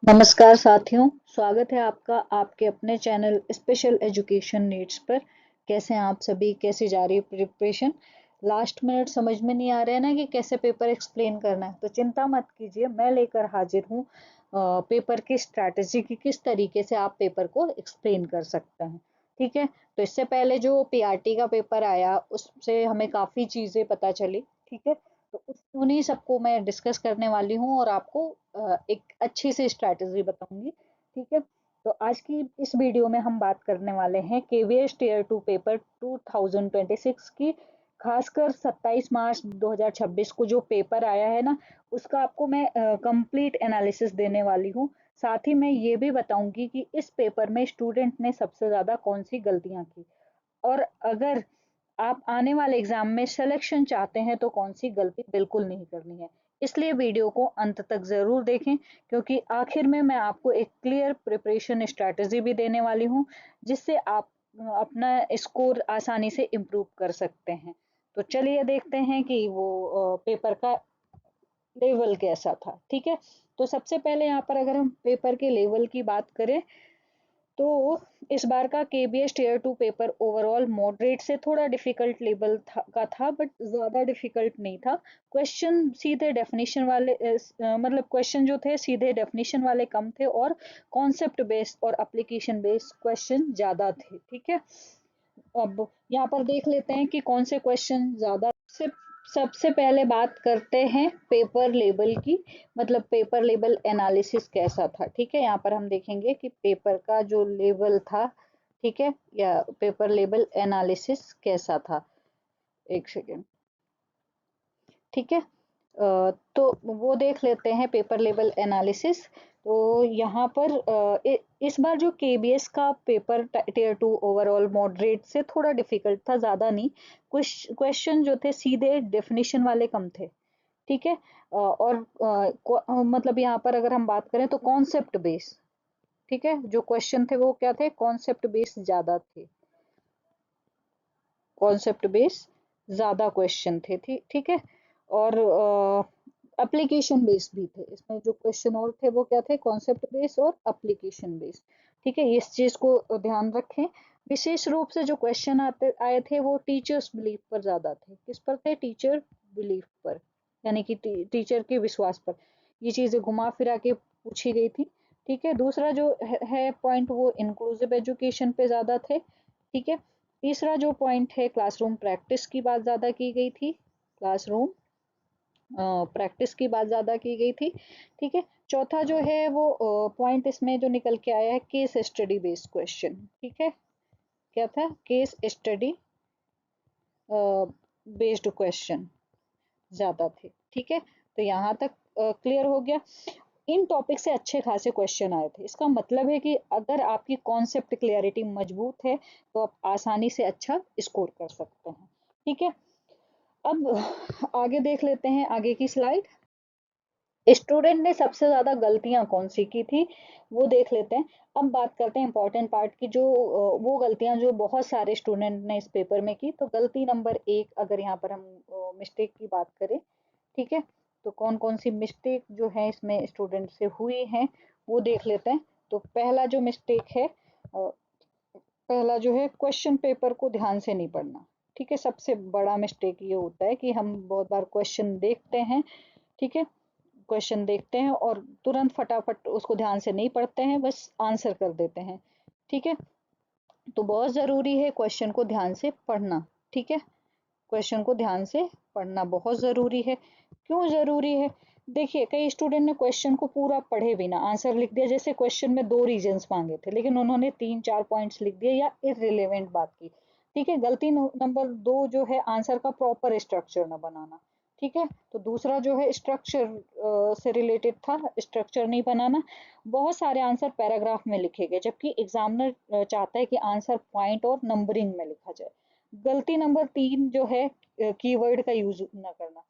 नमस्कार साथियों, स्वागत है आपका आपके अपने चैनल स्पेशल एजुकेशन नीड्स पर। कैसे हैं आप सभी? कैसी जा रही है प्रिपरेशन? लास्ट मिनट समझ में नहीं आ रहा है ना कि कैसे पेपर एक्सप्लेन करना है, तो चिंता मत कीजिए, मैं लेकर हाजिर हूँ पेपर की स्ट्रैटेजी की किस तरीके से आप पेपर को एक्सप्लेन कर सकते हैं। ठीक है, तो इससे पहले जो पीआरटी का पेपर आया उससे हमें काफ़ी चीज़ें पता चली। ठीक है, तो उन्हीं सबको मैं डिस्कस करने वाली हूँ और आपको एक अच्छी सी स्ट्रैटेजी बताऊंगी। ठीक है, तो आज की इस वीडियो में हम बात करने वाले हैं केवीएस टीयर 2 पेपर 2026 की। खासकर 27 मार्च 2026 को जो पेपर आया है ना, उसका आपको मैं कंप्लीट एनालिसिस देने वाली हूँ। साथ ही मैं ये भी बताऊंगी कि इस पेपर में स्टूडेंट ने सबसे ज्यादा कौन सी गलतियां की, और अगर आप आने वाले एग्जाम में सिलेक्शन चाहते हैं तो कौन सी गलती बिल्कुल नहीं करनी है। इसलिए वीडियो को अंत तक जरूर देखें, क्योंकि आखिर में मैं आपको एक क्लियर प्रिपरेशन स्ट्रैटेजी भी देने वाली हूँ, जिससे आप अपना स्कोर आसानी से इम्प्रूव कर सकते हैं। तो चलिए देखते हैं कि वो पेपर का लेवल कैसा था। ठीक है, तो सबसे पहले यहाँ पर अगर हम पेपर के लेवल की बात करें, तो इस बार का KBS tier 2 paper overall moderate से थोड़ा डिफिकल्ट लेवल का था, बट ज़्यादा डिफिकल्ट नहीं था। क्वेश्चन सीधे डेफिनेशन वाले मतलब क्वेश्चन जो थे सीधे डेफिनेशन वाले कम थे, और कॉन्सेप्ट बेस्ड और एप्लीकेशन बेस्ड क्वेश्चन ज़्यादा थे। ठीक है, अब यहाँ पर देख लेते हैं कि कौन से क्वेश्चन ज़्यादा से। सबसे पहले बात करते हैं पेपर लेवल की, मतलब पेपर लेवल एनालिसिस कैसा था। ठीक है, यहाँ पर हम देखेंगे कि पेपर का जो लेवल था, ठीक है, या पेपर लेवल एनालिसिस कैसा था। एक सेकेंड। ठीक है, तो वो देख लेते हैं पेपर लेवल एनालिसिस। तो यहाँ पर इस बार जो केबीएस का पेपर टीयर 2 ओवरऑल मॉडरेट से थोड़ा डिफिकल्ट था, ज़्यादा नहीं। कुछ क्वेश्चन जो थे सीधे डेफिनेशन वाले कम थे। ठीक है, और मतलब यहाँ पर अगर हम बात करें तो कॉन्सेप्ट बेस, ठीक है, जो क्वेश्चन थे वो क्या थे, कॉन्सेप्ट बेस ज़्यादा थे। कॉन्सेप्ट बेस ज़्यादा क्वेश्चन थे। ठीक है, और एप्लीकेशन बेस भी थे। इसमें जो क्वेश्चन और थे वो क्या थे, कॉन्सेप्ट बेस और एप्लीकेशन बेस। ठीक है, इस चीज़ को ध्यान रखें। विशेष रूप से जो क्वेश्चन आते आए थे वो टीचर्स बिलीफ पर ज़्यादा थे। किस पर थे? टीचर बिलीफ पर, यानी कि टीचर के विश्वास पर। ये चीज़ें घुमा फिरा के पूछी गई थी। ठीक है, दूसरा जो है पॉइंट, वो इंक्लूसिव एजुकेशन पे ज़्यादा थे। ठीक है, तीसरा जो पॉइंट है, क्लासरूम प्रैक्टिस की बात ज़्यादा की गई थी। क्लासरूम प्रैक्टिस की बात ज़्यादा की गई थी। ठीक है, चौथा जो है वो पॉइंट इसमें जो निकल के आया है, केस स्टडी बेस्ड क्वेश्चन। ठीक है, क्या था? केस स्टडी बेस्ड क्वेश्चन ज़्यादा थे। ठीक है, तो यहाँ तक क्लियर हो गया। इन टॉपिक से अच्छे खासे क्वेश्चन आए थे। इसका मतलब है कि अगर आपकी कॉन्सेप्ट क्लियरिटी मजबूत है तो आप आसानी से अच्छा स्कोर कर सकते हैं। ठीक है, अब आगे देख लेते हैं आगे की स्लाइड। स्टूडेंट ने सबसे ज्यादा गलतियां कौन सी की थी, वो देख लेते हैं। अब बात करते हैं इंपॉर्टेंट पार्ट की, जो वो गलतियां जो बहुत सारे स्टूडेंट ने इस पेपर में की। तो गलती नंबर 1, अगर यहाँ पर हम मिस्टेक की बात करें, ठीक है, तो कौन कौन सी मिस्टेक जो है इसमें स्टूडेंट से हुई हैं वो देख लेते हैं। तो पहला जो मिस्टेक है, पहला जो है, क्वेश्चन पेपर को ध्यान से नहीं पढ़ना। ठीक है, सबसे बड़ा मिस्टेक ये होता है कि हम बहुत बार क्वेश्चन देखते हैं। ठीक है, क्वेश्चन देखते हैं और तुरंत फटाफट उसको ध्यान से नहीं पढ़ते हैं, बस आंसर कर देते हैं। ठीक है, तो बहुत ज़रूरी है क्वेश्चन को ध्यान से पढ़ना। ठीक है, क्वेश्चन को ध्यान से पढ़ना बहुत ज़रूरी है। क्यों ज़रूरी है? देखिए, कई स्टूडेंट ने क्वेश्चन को पूरा पढ़े बिना आंसर लिख दिया। जैसे क्वेश्चन में 2 रीजंस मांगे थे, लेकिन उन्होंने 3-4 पॉइंट्स लिख दिए या इररिलेवेंट बात की। ठीक है, गलती नंबर 2 जो है, आंसर का प्रॉपर स्ट्रक्चर न बनाना। ठीक है, तो दूसरा जो है, स्ट्रक्चर से रिलेटेड था, स्ट्रक्चर नहीं बनाना। बहुत सारे आंसर पैराग्राफ में लिखे गए, जबकि एग्जामिनर चाहता है कि आंसर पॉइंट और नंबरिंग में लिखा जाए। गलती नंबर 3 जो है, कीवर्ड का यूज ना करना।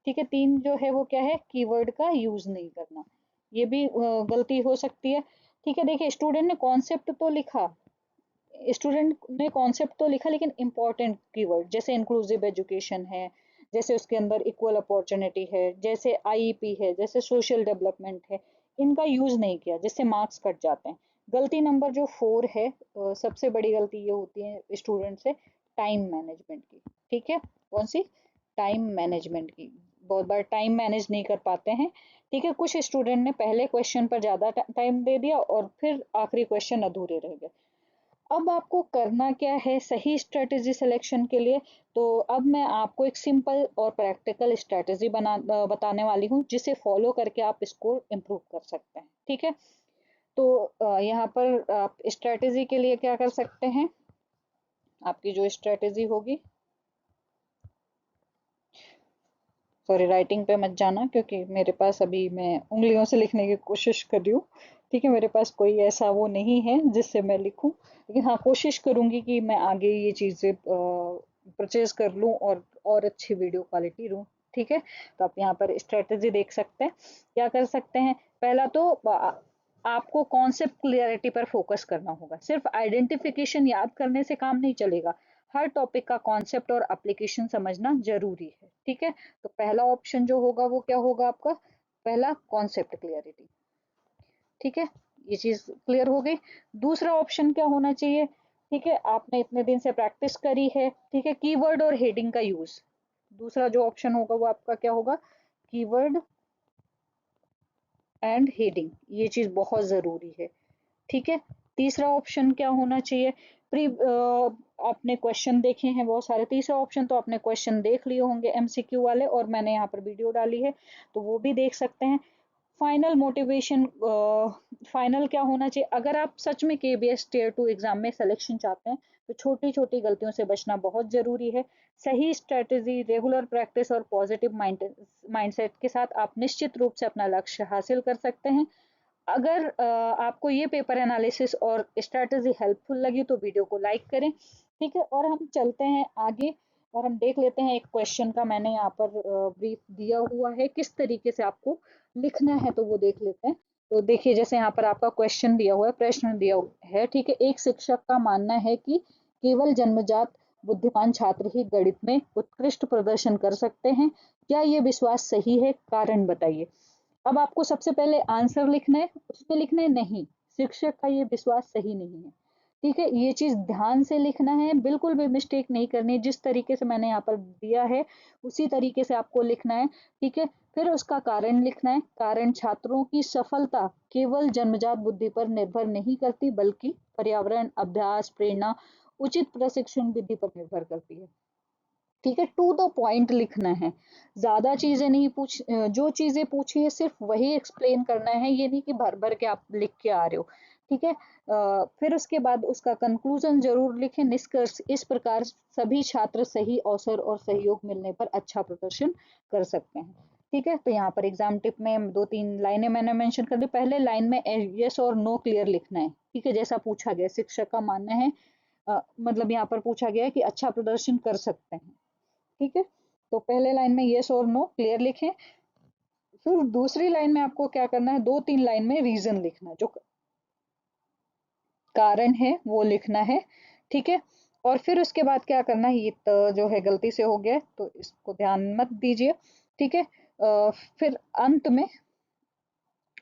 ठीक है, 3 जो है वो क्या है, कीवर्ड का यूज नहीं करना। ये भी गलती हो सकती है। ठीक है, देखिए, स्टूडेंट ने कॉन्सेप्ट तो लिखा, लेकिन इंपॉर्टेंट कीवर्ड जैसे इंक्लूसिव एजुकेशन है, जैसे उसके अंदर इक्वल अपॉर्चुनिटी है, जैसे आईईपी है, जैसे सोशल डेवलपमेंट है, इनका यूज नहीं किया जिससे मार्क्स कट जाते हैं। गलती नंबर जो 4 है, सबसे बड़ी गलती ये होती है स्टूडेंट से, टाइम मैनेजमेंट की। ठीक है, कौन सी? टाइम मैनेजमेंट की। बहुत बार टाइम मैनेज नहीं कर पाते हैं। ठीक है, कुछ स्टूडेंट ने पहले क्वेश्चन पर ज्यादा टाइम दे दिया और फिर आखिरी क्वेश्चन अधूरे रह गए। अब आपको करना क्या है सही स्ट्रेटेजी सिलेक्शन के लिए? तो अब मैं आपको एक सिंपल और प्रैक्टिकल स्ट्रेटेजी बताने वाली हूँ जिसे फॉलो करके आप स्कोर इम्प्रूव कर सकते हैं। ठीक है, तो यहाँ पर आप स्ट्रेटेजी के लिए क्या कर सकते हैं? आपकी जो स्ट्रेटेजी होगी, सॉरी राइटिंग पे मत जाना क्योंकि मेरे पास अभी मैं उंगलियों से लिखने की कोशिश कर रही हूँ। ठीक है, मेरे पास कोई ऐसा वो नहीं है जिससे मैं लिखूं, लेकिन हाँ कोशिश करूंगी कि मैं आगे ये चीज़ें परचेज कर लूँ और अच्छी वीडियो क्वालिटी लूँ। ठीक है, तो आप यहाँ पर स्ट्रेटेजी देख सकते हैं। क्या कर सकते हैं? पहला तो आपको कॉन्सेप्ट क्लियरिटी पर फोकस करना होगा। सिर्फ आइडेंटिफिकेशन याद करने से काम नहीं चलेगा, हर टॉपिक का कॉन्सेप्ट और एप्लीकेशन समझना जरूरी है। ठीक है, तो पहला ऑप्शन जो होगा वो क्या होगा आपका? पहला, कॉन्सेप्ट क्लियरिटी। ठीक है, ये चीज क्लियर हो गई। दूसरा ऑप्शन क्या होना चाहिए? ठीक है, आपने इतने दिन से प्रैक्टिस करी है। ठीक है, कीवर्ड और हेडिंग का यूज। दूसरा जो ऑप्शन होगा वो आपका क्या होगा? कीवर्ड एंड हेडिंग, ये चीज बहुत जरूरी है। ठीक है, तीसरा ऑप्शन क्या होना चाहिए? प्री आपने क्वेश्चन देखे हैं बहुत सारे। तीसरा ऑप्शन तो आपने क्वेश्चन देख लिए होंगे एमसीक्यू वाले, और मैंने यहाँ पर वीडियो डाली है तो वो भी देख सकते हैं। फाइनल मोटिवेशन, फाइनल क्या होना चाहिए? अगर आप सच में केबीएस टियर 2 एग्जाम में सिलेक्शन चाहते हैं तो छोटी छोटी गलतियों से बचना बहुत जरूरी है। सही स्ट्रेटेजी, रेगुलर प्रैक्टिस और पॉजिटिव माइंडसेट के साथ आप निश्चित रूप से अपना लक्ष्य हासिल कर सकते हैं। अगर आपको ये पेपर एनालिसिस और स्ट्रेटजी हेल्पफुल लगी तो वीडियो को लाइक करें। ठीक है, और हम चलते हैं आगे और हम देख लेते हैं एक क्वेश्चन का मैंने यहाँ पर ब्रीफ दिया हुआ है किस तरीके से आपको लिखना है, तो वो देख लेते हैं। तो देखिए, जैसे यहाँ पर आपका क्वेश्चन दिया हुआ है, प्रश्न दिया हुआ है। ठीक है, एक शिक्षक का मानना है कि केवल जन्मजात बुद्धिमान छात्र ही गणित में उत्कृष्ट प्रदर्शन कर सकते हैं। क्या ये विश्वास सही है? कारण बताइए। अब आपको सबसे पहले आंसर लिखना है, उसमें लिखना है नहीं, शिक्षक का ये विश्वास सही नहीं है। ठीक है, ये चीज ध्यान से लिखना है, बिल्कुल भी मिस्टेक नहीं करनी है। जिस तरीके से मैंने यहाँ पर दिया है उसी तरीके से आपको लिखना है। ठीक है, फिर उसका कारण लिखना है। कारण, छात्रों की सफलता केवल जन्मजात बुद्धि पर निर्भर नहीं करती बल्कि पर्यावरण, अभ्यास, प्रेरणा, उचित प्रशिक्षण विधि पर निर्भर करती है। ठीक है, टू द पॉइंट लिखना है, ज्यादा चीजें नहीं जो चीजें पूछी है सिर्फ वही एक्सप्लेन करना है, ये नहीं कि भर भर के आप लिख के आ रहे हो। ठीक है, फिर उसके बाद उसका कंक्लूजन जरूर लिखें, निष्कर्ष इस प्रकार सभी छात्र सही अवसर और सहयोग मिलने पर अच्छा प्रदर्शन कर सकते हैं। ठीक है, तो यहाँ पर एग्जाम टिप में दो तीन लाइनें मैंने मेंशन कर दी। पहले लाइन में यस और नो क्लियर लिखना है। ठीक है, जैसा पूछा गया, शिक्षक का मानना है, मतलब यहाँ पर पूछा गया है कि अच्छा प्रदर्शन कर सकते हैं। ठीक है, तो पहले लाइन में यस और नो क्लियर लिखें। फिर दूसरी लाइन में आपको क्या करना है? दो तीन लाइन में रीजन लिखना है, जो कारण है वो लिखना है। ठीक है, और फिर उसके बाद क्या करना है? ये तो जो है गलती से हो गया तो इसको ध्यान मत दीजिए। ठीक है, फिर अंत में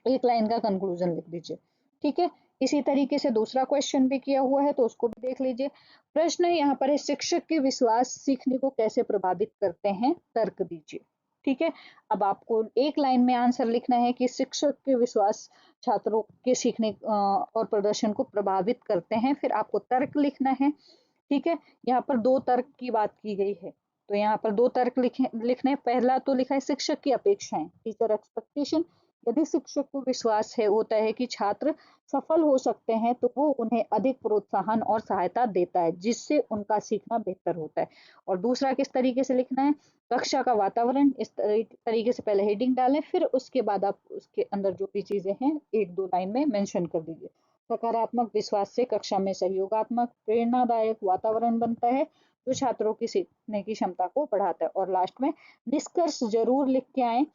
एक लाइन का कंक्लूजन लिख दीजिए। ठीक है, इसी तरीके से दूसरा क्वेश्चन भी किया हुआ है तो उसको भी देख लीजिए। प्रश्न यहाँ पर है, शिक्षक के विश्वास सीखने को कैसे प्रभावित करते हैं? तर्क दीजिए। ठीक है, अब आपको एक लाइन में आंसर लिखना है कि शिक्षक के विश्वास छात्रों के सीखने और प्रदर्शन को प्रभावित करते हैं। फिर आपको तर्क लिखना है। ठीक है, यहाँ पर दो तर्क की बात की गई है, तो यहाँ पर दो तर्क लिखने। पहला तो लिखा है शिक्षक की अपेक्षाएं, टीचर एक्सपेक्टेशन। यदि शिक्षक को विश्वास है होता है कि छात्र सफल हो सकते हैं तो वो उन्हें अधिक प्रोत्साहन और सहायता देता है जिससे उनका सीखना बेहतर होता है। और दूसरा किस तरीके से लिखना है? कक्षा का वातावरण, इस तरीके से पहले हेडिंग डालें, फिर उसके बाद आप उसके अंदर जो भी चीजें हैं एक दो लाइन में मेंशन कर दीजिए। सकारात्मक विश्वास से कक्षा में सहयोगात्मक प्रेरणादायक वातावरण बनता है जो छात्रों की सीखने की क्षमता को बढ़ाता है। और लास्ट में निष्कर्ष जरूर लिख के आए।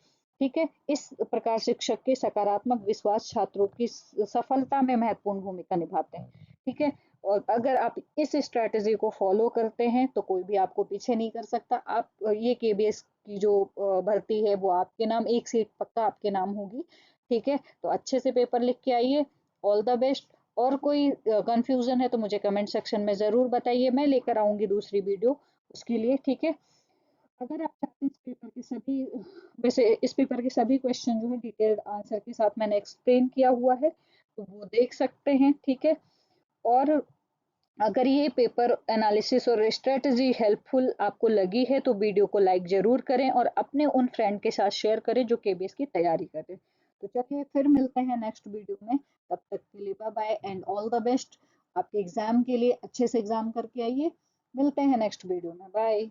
ठीक है, इस प्रकार शिक्षक के सकारात्मक विश्वास छात्रों की सफलता में महत्वपूर्ण भूमिका निभाते हैं। ठीक है, और अगर आप इस स्ट्रेटेजी को फॉलो करते हैं तो कोई भी आपको पीछे नहीं कर सकता। आप ये केबीएस की जो भर्ती है वो आपके नाम, एक सीट पक्का आपके नाम होगी। ठीक है, तो अच्छे से पेपर लिख के आइए। All the best. और कोई कंफ्यूजन है तो मुझे कमेंट सेक्शन में ज़रूर बताइए, मैं लेकर आऊंगी दूसरी वीडियो उसके लिए, ठीक है। अगर आप चाहते हैं इस पेपर के सभी, वैसे इस पेपर के सभी क्वेश्चन जो है डिटेल्ड आंसर के साथ मैंने एक्सप्लेन किया हुआ है, तो वो देख सकते हैं, ठीक है। और अगर ये पेपर एनालिसिस और स्ट्रेटजी हेल्पफुल आपको लगी है तो वीडियो को लाइक जरूर करें और अपने उन फ्रेंड के साथ शेयर करें जो केबीएस की तैयारी कर रहे हैं। तो चलिए फिर मिलते हैं नेक्स्ट वीडियो में, तब तक के लिए bye bye and all the best. आपके एग्जाम के लिए अच्छे से एग्जाम करके आइए। मिलते हैं नेक्स्ट वीडियो में, बाय।